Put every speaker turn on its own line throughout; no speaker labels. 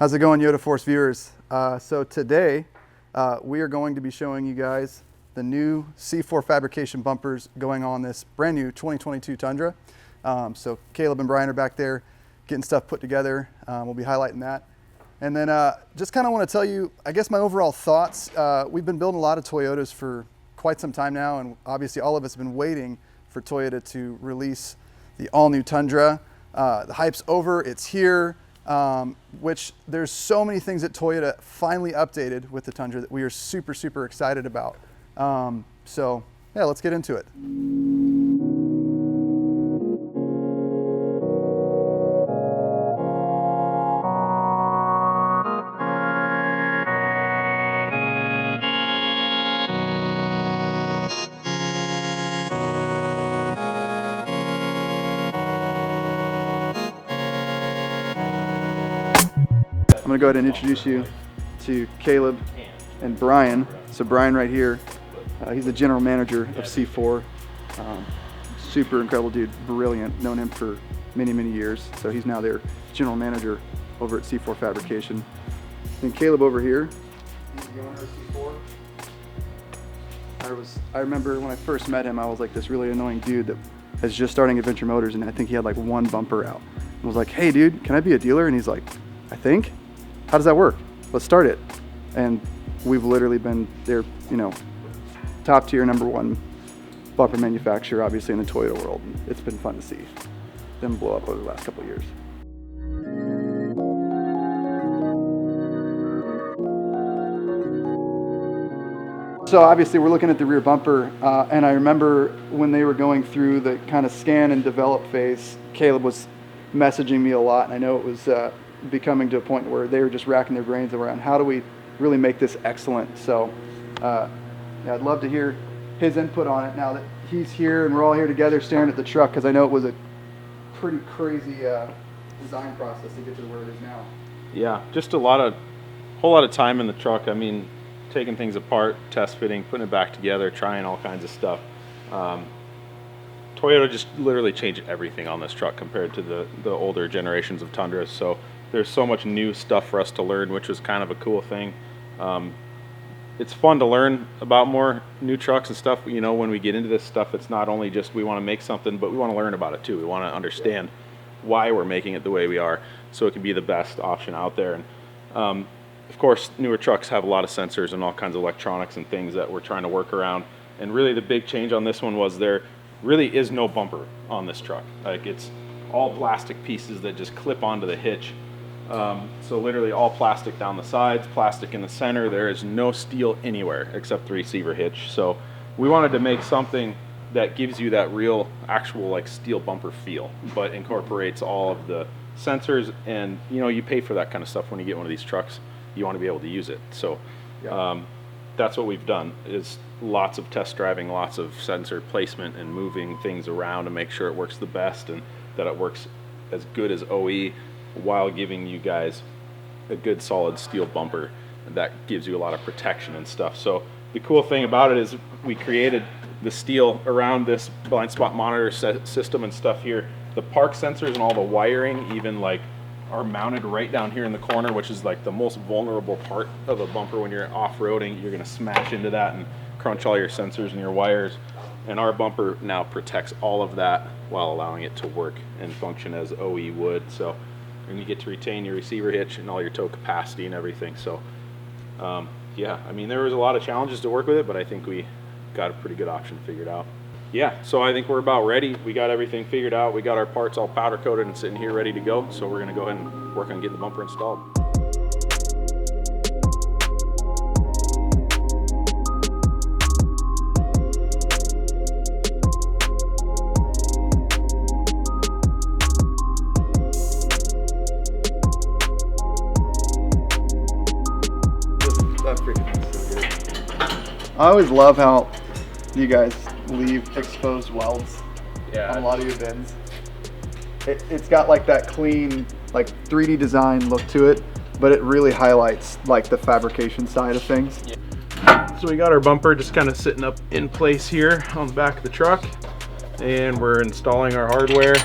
How's it going, Yoda Force viewers? So today we are going to be showing you guys the new C4 fabrication bumpers going on this brand new 2022 Tundra. So Caleb and Brian are back there getting stuff put together. We'll be highlighting that. And then just kind of want to tell you, I guess, my overall thoughts. We've been building a lot of Toyotas for quite some time now, and obviously all of us have been waiting for Toyota to release the all-new Tundra. The hype's over, it's here. Which there's so many things that Toyota finally updated with the Tundra that we are super, super excited about. So yeah, let's get into it. I'm gonna go ahead and introduce you to Caleb and Brian. So Brian right here, he's the general manager of C4. Super incredible dude, brilliant, known him for many, many years. So he's now their general manager over at C4 Fabrication. And Caleb over here, he's the owner of C4. I remember when I first met him, I was like this really annoying dude that was just starting Adventure Motors, and I think he had like one bumper out. I was like, hey dude, can I be a dealer? And he's like, I think? How does that work? Let's start it. And we've literally been their, top tier #1 bumper manufacturer, obviously, in the Toyota world. It's been fun to see them blow up over the last couple of years. So obviously we're looking at the rear bumper, and I remember when they were going through the kind of scan and develop phase, Caleb was messaging me a lot, and I know it was becoming to a point where they were just racking their brains around how do we really make this excellent. So yeah, I'd love to hear his input on it now that he's here and we're all here together staring at the truck, because I know it was a pretty crazy design process to get to where it is now.
Yeah, just whole lot of time in the truck. I mean, taking things apart, test fitting, putting it back together, trying all kinds of stuff. Toyota just literally changed everything on this truck compared to the older generations of Tundras. So there's so much new stuff for us to learn, which was kind of a cool thing. It's fun to learn about more new trucks and stuff. When we get into this stuff, it's not only just we want to make something, but we want to learn about it too. We want to understand why we're making it the way we are, so it can be the best option out there. And of course, newer trucks have a lot of sensors and all kinds of electronics and things that we're trying to work around. And really the big change on this one was there really is no bumper on this truck. Like, it's all plastic pieces that just clip onto the hitch. So literally all plastic down the sides, plastic in the center. There is no steel anywhere except the receiver hitch. So we wanted to make something that gives you that real, actual like steel bumper feel, but incorporates all of the sensors. And you pay for that kind of stuff when you get one of these trucks. You want to be able to use it. So that's what we've done, is lots of test driving, lots of sensor placement and moving things around to make sure it works the best and that it works as good as OE, while giving you guys a good solid steel bumper that gives you a lot of protection and stuff. So the cool thing about it is we created the steel around this blind spot monitor system and stuff here. The park sensors and all the wiring even are mounted right down here in the corner, which is like the most vulnerable part of a bumper. When you're off-roading, you're gonna smash into that and crunch all your sensors and your wires. And our bumper now protects all of that while allowing it to work and function as OE would. So, and you get to retain your receiver hitch and all your tow capacity and everything. So yeah, I mean, there was a lot of challenges to work with it, but I think we got a pretty good option figured out. Yeah, so I think we're about ready. We got everything figured out. We got our parts all powder coated and sitting here ready to go. So we're gonna go ahead and work on getting the bumper installed.
I always love how you guys leave exposed welds on a lot of your bins. It's got like that clean, like 3D design look to it, but it really highlights like the fabrication side of things.
So we got our bumper just kind of sitting up in place here on the back of the truck, and we're installing our hardware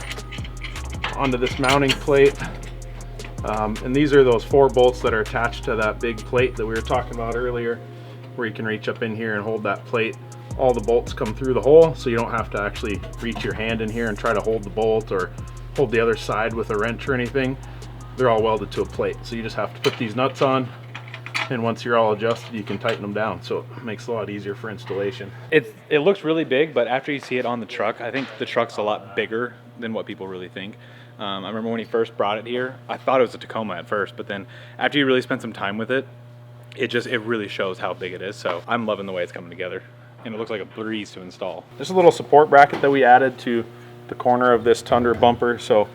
onto this mounting plate And these are those 4 bolts that are attached to that big plate that we were talking about earlier, where you can reach up in here and hold that plate. All the bolts come through the hole, so you don't have to actually reach your hand in here and try to hold the bolt or hold the other side with a wrench or anything. They're all welded to a plate, so you just have to put these nuts on, and once you're all adjusted, you can tighten them down, so it makes it a lot easier for installation.
It looks really big, but after you see it on the truck, I think the truck's a lot bigger than what people really think. I remember when he first brought it here, I thought it was a Tacoma at first, but then after you really spend some time with it, it really shows how big it is. So I'm loving the way it's coming together, and it looks like a breeze to install.
There's a little support bracket that we added to the corner of this Tundra bumper. So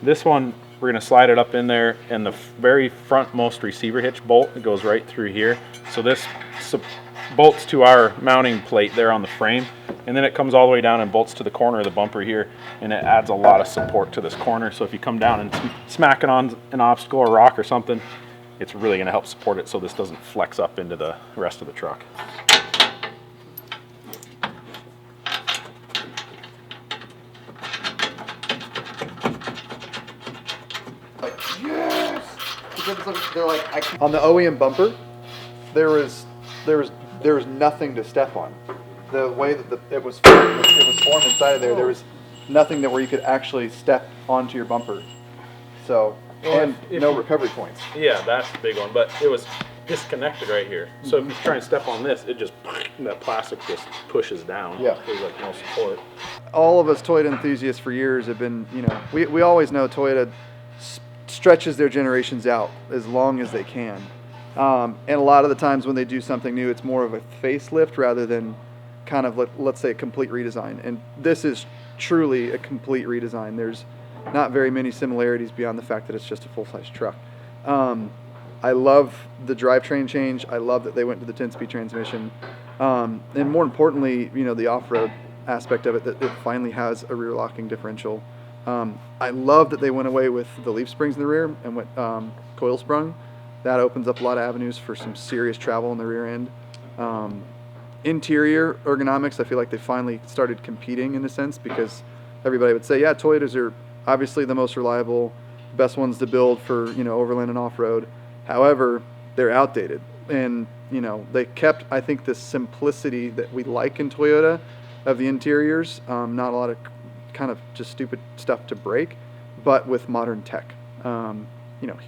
this one, we're gonna slide it up in there, and the very frontmost receiver hitch bolt, it goes right through here. So this bolts to our mounting plate there on the frame, and then it comes all the way down and bolts to the corner of the bumper here, and it adds a lot of support to this corner. So if you come down and smack it on an obstacle or rock or something, it's really going to help support it so this doesn't flex up into the rest of the truck.
Like, yes! Because they're like, I can't. On the OEM bumper, there was nothing to step on. The way that it was formed inside of there was nothing where you could actually step onto your bumper. So, and no recovery points.
Yeah, that's the big one, but it was disconnected right here. So if you try and step on this, it just, that plastic just pushes down.
Yeah.
There's like no support.
All of us Toyota enthusiasts for years have been, we always know Toyota stretches their generations out as long as they can. And a lot of the times when they do something new, it's more of a facelift rather than kind of, let's say, a complete redesign. And this is truly a complete redesign. There's not very many similarities beyond the fact that it's just a full-size truck. I love the drivetrain change. I love that they went to the 10-speed transmission. And more importantly, the off-road aspect of it, that it finally has a rear locking differential. I love that they went away with the leaf springs in the rear and went coil sprung. That opens up a lot of avenues for some serious travel in the rear end. Interior ergonomics, I feel like they finally started competing in a sense, because everybody would say, yeah, Toyotas are obviously the most reliable, best ones to build for overland and off-road. However, they're outdated, and they kept, I think, the simplicity that we like in Toyota of the interiors. Not a lot of kind of just stupid stuff to break, but with modern tech.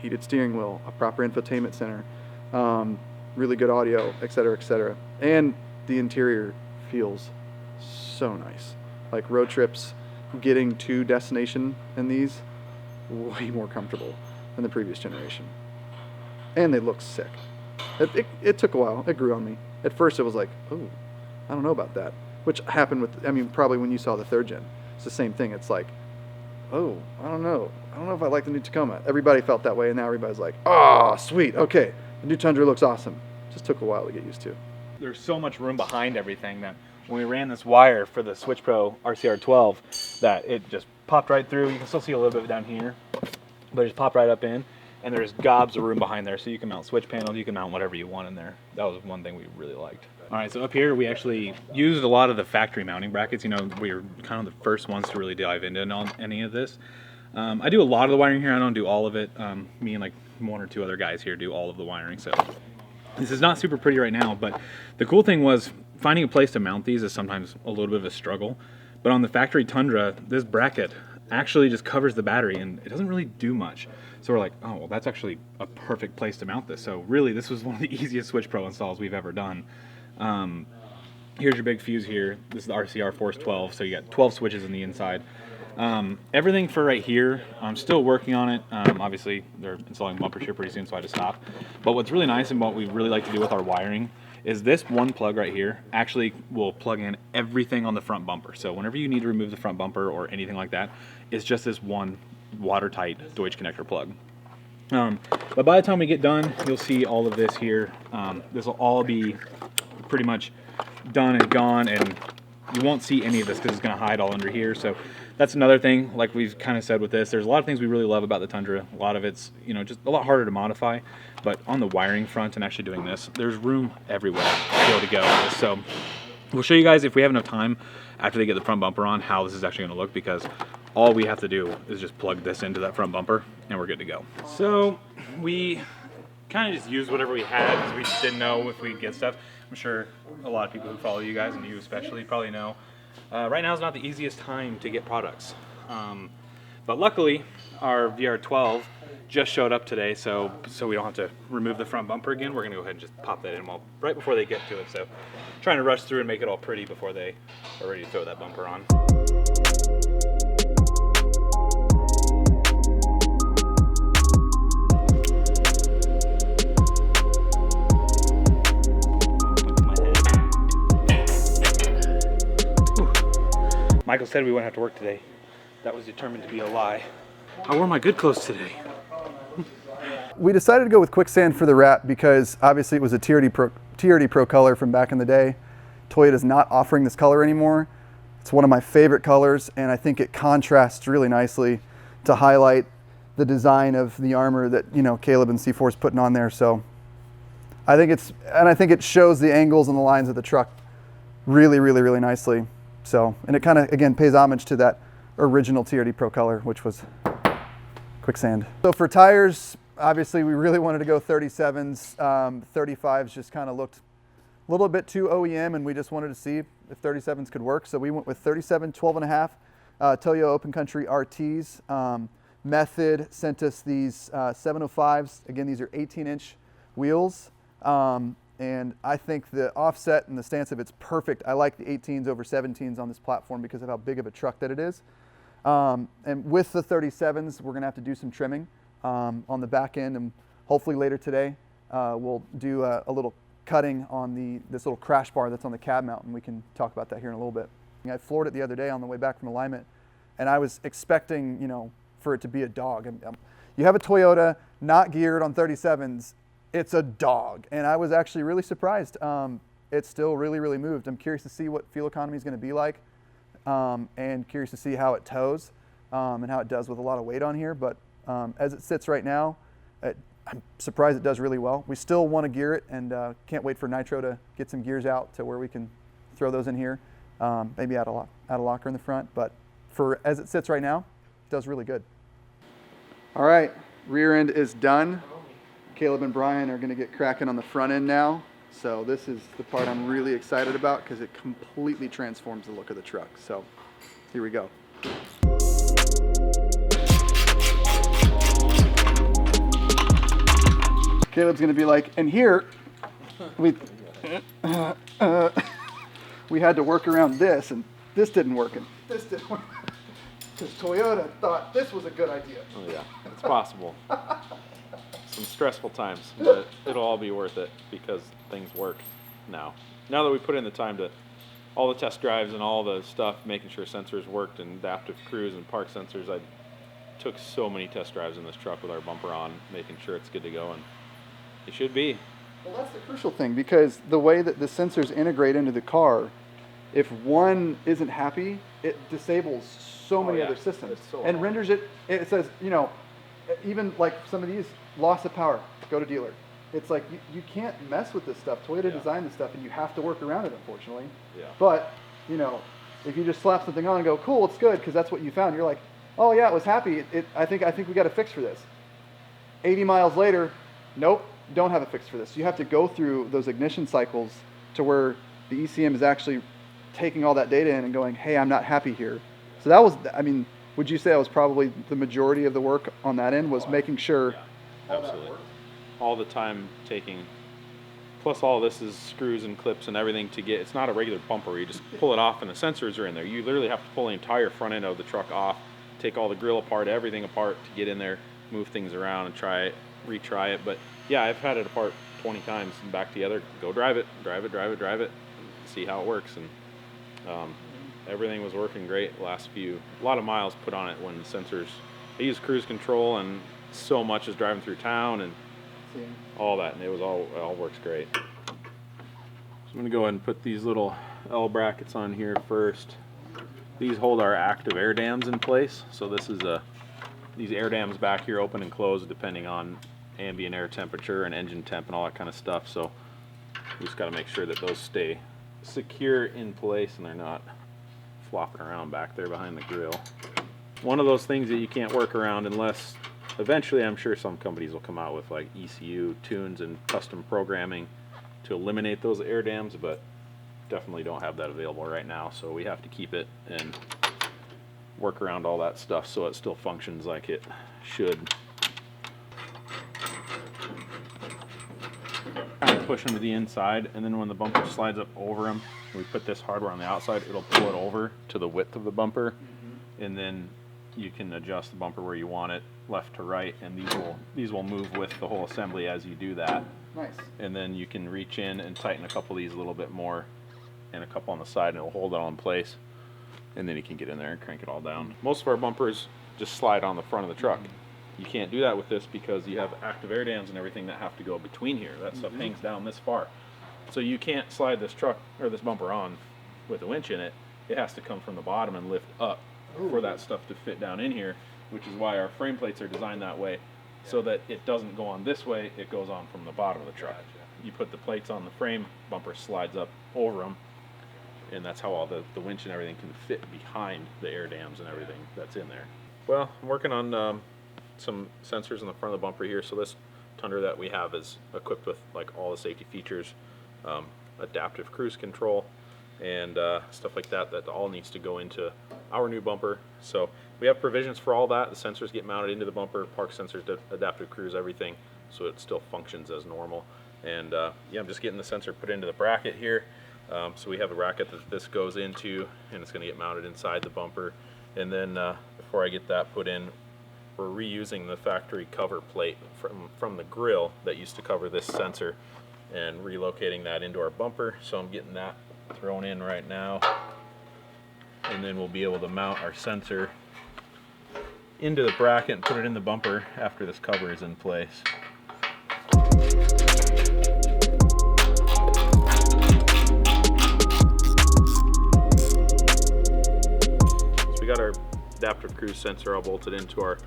Heated steering wheel, a proper infotainment center, really good audio, etc., etc. And the interior feels so nice. Like road trips, getting to destination in these, way more comfortable than the previous generation. And they look sick. It took a while. It grew on me. At first it was like, oh, I don't know about that. Which happened with, probably when you saw the 3rd gen. It's the same thing. It's like, oh, I don't know. I don't know if I like the new Tacoma. Everybody felt that way, and now everybody's like, oh, sweet, okay. The new Tundra looks awesome. Just took a while to get used to.
There's so much room behind everything that when we ran this wire for the Switch Pro RCR12, that it just popped right through. You can still see a little bit down here, but it just popped right up in, and there's gobs of room behind there, so you can mount switch panels, you can mount whatever you want in there. That was one thing we really liked. All right, so up here we actually used a lot of the factory mounting brackets. We were kind of the first ones to really dive into any of this. I do a lot of the wiring here. I don't do all of it. Me and like 1 or 2 other guys here do all of the wiring. So this is not super pretty right now, but the cool thing was finding a place to mount these is sometimes a little bit of a struggle. But on the factory Tundra, this bracket actually just covers the battery and it doesn't really do much. So we're like, oh, well, that's actually a perfect place to mount this. So really, this was one of the easiest Switch Pro installs we've ever done. Here's your big fuse here. This is the RCR Force 12, so you got 12 switches in the inside. Everything for right here, I'm still working on it. Obviously, they're installing bumpers here pretty soon, so I had to stop. But what's really nice and what we really like to do with our wiring is this one plug right here actually will plug in everything on the front bumper. So whenever you need to remove the front bumper or anything like that, it's just this one watertight Deutsch connector plug. But by the time we get done, you'll see all of this here. This will all be pretty much done and gone, and you won't see any of this because it's going to hide all under here. So that's another thing, like we've kind of said with this, there's a lot of things we really love about the Tundra. A lot of it's, just a lot harder to modify, but on the wiring front and actually doing this, there's room everywhere to be able to go. So we'll show you guys, if we have enough time after they get the front bumper on, how this is actually going to look, because all we have to do is just plug this into that front bumper and we're good to go. So we kind of just used whatever we had because we just didn't know if we'd get stuff. I'm sure a lot of people who follow you guys, and you especially, probably know right now is not the easiest time to get products. But luckily, our VR12 just showed up today, so we don't have to remove the front bumper again. We're gonna go ahead and just pop that in right before they get to it. So trying to rush through and make it all pretty before they are ready to throw that bumper on. Michael said we wouldn't have to work today. That was determined to be a lie. I wore my good clothes today.
We decided to go with quicksand for the wrap because obviously it was a TRD Pro color from back in the day. Toyota's not offering this color anymore. It's one of my favorite colors, and I think it contrasts really nicely to highlight the design of the armor that, you know, Caleb and C4's putting on there. So I think it shows the angles and the lines of the truck really, really, really nicely. So, and it kind of, again, pays homage to that original TRD Pro color, which was quicksand. So for tires, obviously we really wanted to go 37s. 35s just kind of looked a little bit too OEM, and we just wanted to see if 37s could work. So we went with 37 12.5 Toyo Open Country RTs. Method sent us these 705s. Again, these are 18-inch wheels. And I think the offset and the stance of it's perfect. I like the 18s over 17s on this platform because of how big of a truck that it is. And with the 37s, we're gonna have to do some trimming on the back end, and hopefully later today, we'll do a little cutting on this little crash bar that's on the cab mount, and we can talk about that here in a little bit. I floored it the other day on the way back from alignment, and I was expecting, you know, for it to be a dog. You have a Toyota not geared on 37s, it's a dog, and I was actually really surprised. It still really, really moved. I'm curious to see what fuel economy is going to be like, and curious to see how it tows and how it does with a lot of weight on here. But as it sits right now, I'm surprised it does really well. We still want to gear it, and can't wait for Nitro to get some gears out to where we can throw those in here, maybe add a locker in the front. But for as it sits right now, it does really good. All right, rear end is done. Caleb and Brian are going to get cracking on the front end now. So this is the part I'm really excited about because it completely transforms the look of the truck. So here we go. Caleb's going to be like, and here we had to work around this, and this didn't work, and this didn't work. Because Toyota thought this was a good idea.
Oh yeah, it's possible. Some stressful times, but it'll all be worth it because things work now. Now that we put in the time to all the test drives and all the stuff, making sure sensors worked and adaptive cruise and park sensors, I took so many test drives in this truck with our bumper on, making sure it's good to go, and it should be.
Well, that's the crucial thing, because the way that the sensors integrate into the car, if one isn't happy, it disables so many other systems and renders it. It says, you know, even like some of these, loss of power, go to dealer. It's like you can't mess with this stuff. Toyota designed this stuff, and you have to work around it, unfortunately.
Yeah.
But you know, if you just slap something on and go, cool, it's good because that's what you found. You're like, oh yeah, it was happy. I think we got a fix for this. 80 miles later, nope, don't have a fix for this. You have to go through those ignition cycles to where the ECM is actually taking all that data in and going, hey, I'm not happy here. So that was, I mean, would you say that was probably the majority of the work on that end, was making sure?
Yeah, absolutely. All the time taking, plus all this is screws and clips and everything to get, it's not a regular bumper where you just pull it off and the sensors are in there. You literally have to pull the entire front end of the truck off, take all the grill apart, everything apart to get in there, move things around and try it, retry it. But yeah, I've had it apart 20 times and back together, go drive it, see how it works. And everything was working great the last a lot of miles put on it when the sensors, I use cruise control and so much is driving through town and all that, and it all works great. So I'm going to go ahead and put these little L brackets on here first. These hold our active air dams in place. So this is these air dams back here open and close depending on ambient air temperature and engine temp and all that kind of stuff. So we just got to make sure that those stay secure in place and they're not flopping around back there behind the grill. one of those things that you can't work around unless eventually I'm sure some companies will come out with like ECU tunes and custom programming to eliminate those air dams, but definitely don't have that available right now, so we have to keep it and work around all that stuff so it still functions like it should. Kind of push them to the inside, and then when the bumper slides up over them, we put this hardware on the outside, it'll pull it over to the width of the bumper, and then you can adjust the bumper where you want it, left to right, and these will move with the whole assembly as you do that.
Nice.
And then you can reach in and tighten a couple of these a little bit more, and a couple on the side, and it'll hold it all in place. And then you can get in there and crank it all down. Most of our bumpers just slide on the front of the truck. You can't do that with this because you have active air dams and everything that have to go between here. That stuff hangs down this far. So you can't slide this truck or this bumper on with a winch in it. It has to come from the bottom and lift up for that stuff to fit down in here, which is why our frame plates are designed that way, so that it doesn't go on this way, it goes on from the bottom of the truck. You put the plates on the frame, bumper slides up over them, and that's how all the winch and everything can fit behind the air dams and everything that's in there. Well, I'm working on some sensors in the front of the bumper here. So this Tundra that we have is equipped with like all the safety features, adaptive cruise control, and stuff like that all needs to go into our new bumper. So we have provisions for all that. The sensors get mounted into the bumper, park sensors, adaptive cruise, everything, so it still functions as normal. And yeah, I'm just getting the sensor put into the bracket here. So we have a bracket that this goes into, and it's going to get mounted inside the bumper. And then before I get that put in, we're reusing the factory cover plate from the grill that used to cover this sensor and relocating that into our bumper. So I'm getting that thrown in right now, and then we'll be able to mount our sensor into the bracket and put it in the bumper after this cover is in place. So we got our adaptive cruise sensor all bolted into our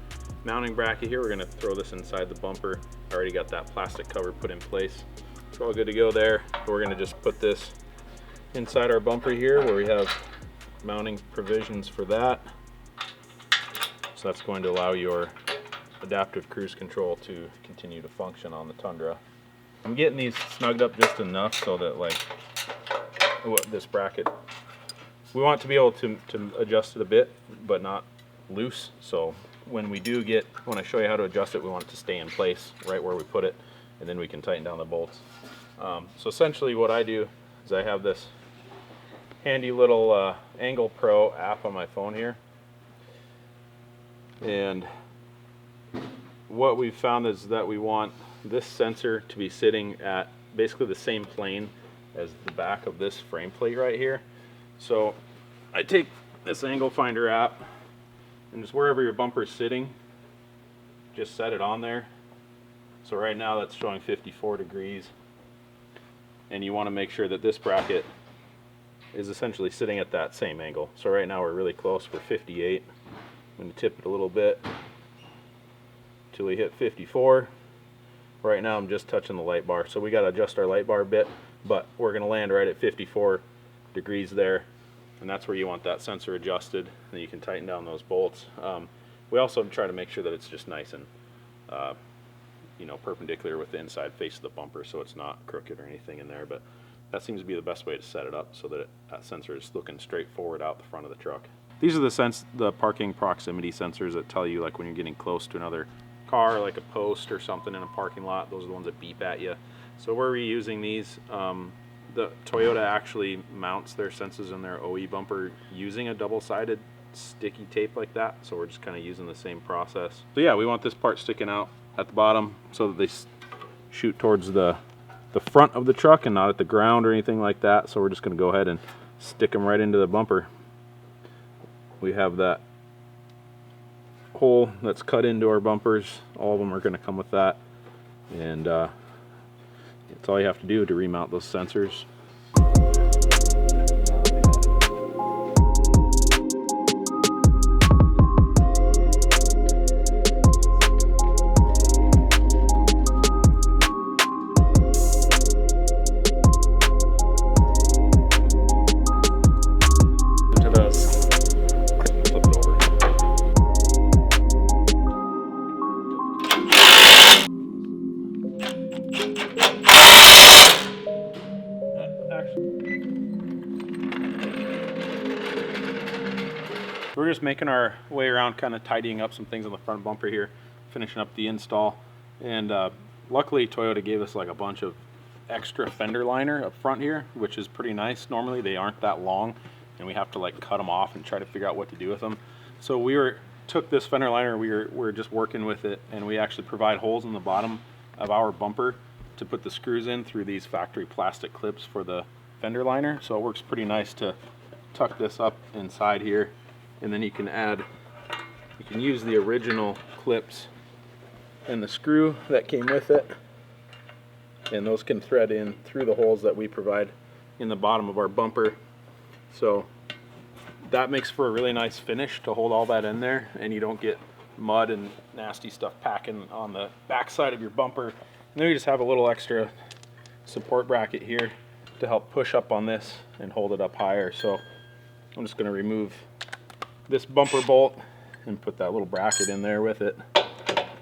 mounting bracket here. We're going to throw this inside the bumper. I already got that plastic cover put in place. It's all good to go there. We're going to just put this inside our bumper here where we have mounting provisions for that. So that's going to allow your adaptive cruise control to continue to function on the Tundra. I'm getting these snugged up just enough so that like this bracket, we want to be able to adjust it a bit, but not loose. So when I show you how to adjust it, we want it to stay in place right where we put it, and then we can tighten down the bolts. So essentially what I do is I have this handy little Angle Pro app on my phone here, and what we've found is that we want this sensor to be sitting at basically the same plane as the back of this frame plate right here. So I take this angle finder app, and just wherever your bumper is sitting, just set it on there. So right now that's showing 54 degrees, and you want to make sure that this bracket is essentially sitting at that same angle. So right now we're really close, we're 58. I'm going to tip it a little bit till we hit 54. Right now I'm just touching the light bar, so we got to adjust our light bar a bit, but we're going to land right at 54 degrees there, and that's where you want that sensor adjusted, and you can tighten down those bolts. We also try to make sure that it's just nice and perpendicular with the inside face of the bumper, so it's not crooked or anything in there, but that seems to be the best way to set it up so that that sensor is looking straight forward out the front of the truck. These are the parking proximity sensors that tell you like when you're getting close to another car, like a post or something in a parking lot. Those are the ones that beep at you. So we're reusing these. The Toyota actually mounts their sensors in their OE bumper using a double-sided sticky tape like that, so we're just kind of using the same process. So yeah, we want this part sticking out at the bottom so that they shoot towards the front of the truck and not at the ground or anything like that. So we're just going to go ahead and stick them right into the bumper. We have that hole that's cut into our bumpers. All of them are going to come with that, and that's all you have to do to remount those sensors. We're just making our way around, kind of tidying up some things on the front bumper here, finishing up the install. And luckily Toyota gave us like a bunch of extra fender liner up front here, which is pretty nice. Normally they aren't that long and we have to like cut them off and try to figure out what to do with them. So took this fender liner, we're just working with it, and we actually provide holes in the bottom of our bumper to put the screws in through these factory plastic clips for the fender liner. So it works pretty nice to tuck this up inside here, and then you can use the original clips and the screw that came with it, and those can thread in through the holes that we provide in the bottom of our bumper. So that makes for a really nice finish to hold all that in there, and you don't get mud and nasty stuff packing on the back side of your bumper. And then we just have a little extra support bracket here to help push up on this and hold it up higher. So I'm just going to remove this bumper bolt and put that little bracket in there with it.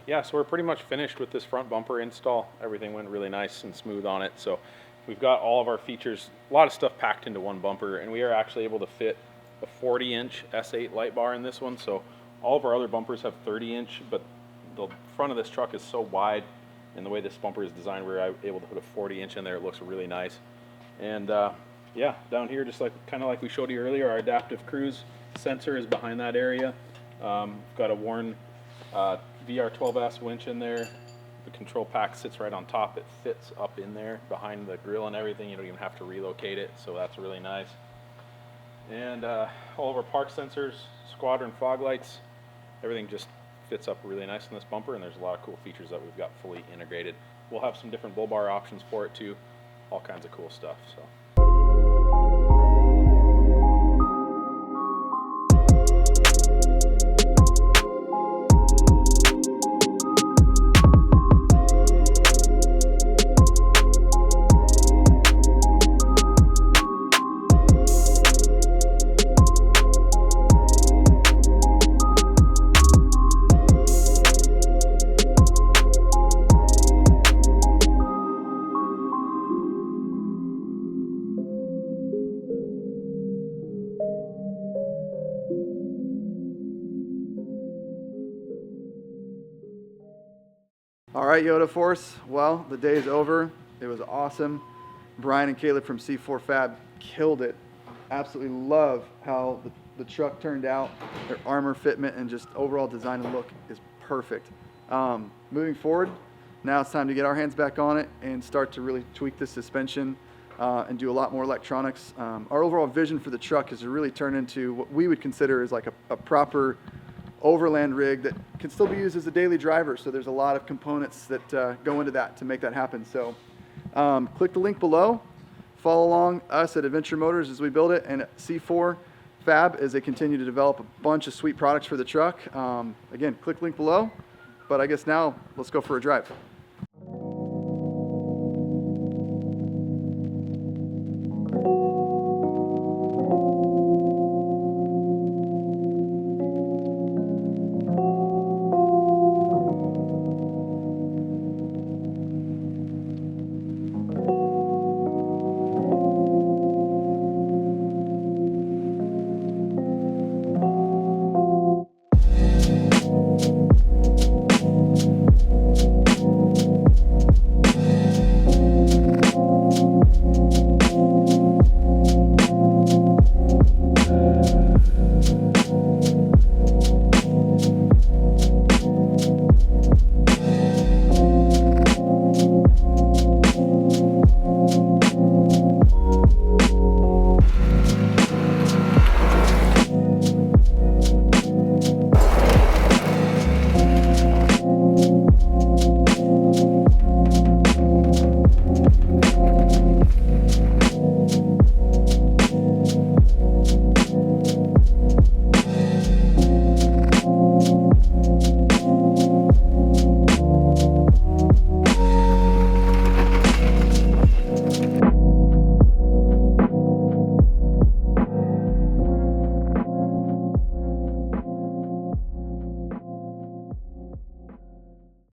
Yeah, so we're pretty much finished with this front bumper install. Everything went really nice and smooth on it. So we've got all of our features, a lot of stuff packed into one bumper, and we are actually able to fit a 40-inch S8 light bar in this one. So all of our other bumpers have 30-inch, but the front of this truck is so wide, and the way this bumper is designed, we're able to put a 40-inch in there. It looks really nice. And yeah, down here, just kind of like we showed you earlier, our adaptive cruise sensor is behind that area. Got a Warn VR12S winch in there. The control pack sits right on top. It fits up in there behind the grill and everything. You don't even have to relocate it, so that's really nice. And all of our park sensors, squadron fog lights, everything just fits up really nice in this bumper, and there's a lot of cool features that we've got fully integrated. We'll have some different bull bar options for it too, all kinds of cool stuff. So.
All right, Yoda Force. Well, the day is over. It was awesome. Brian and Caleb from C4 Fab killed it. Absolutely love how the truck turned out. Their armor fitment and just overall design and look is perfect. Moving forward, now it's time to get our hands back on it and start to really tweak the suspension and do a lot more electronics. Our overall vision for the truck is to really turn into what we would consider as like a proper overland rig that can still be used as a daily driver. So there's a lot of components that go into that to make that happen. So click the link below, follow along us at Adventure Motors as we build it, and at C4 Fab as they continue to develop a bunch of sweet products for the truck. Again, click link below, but I guess now let's go for a drive.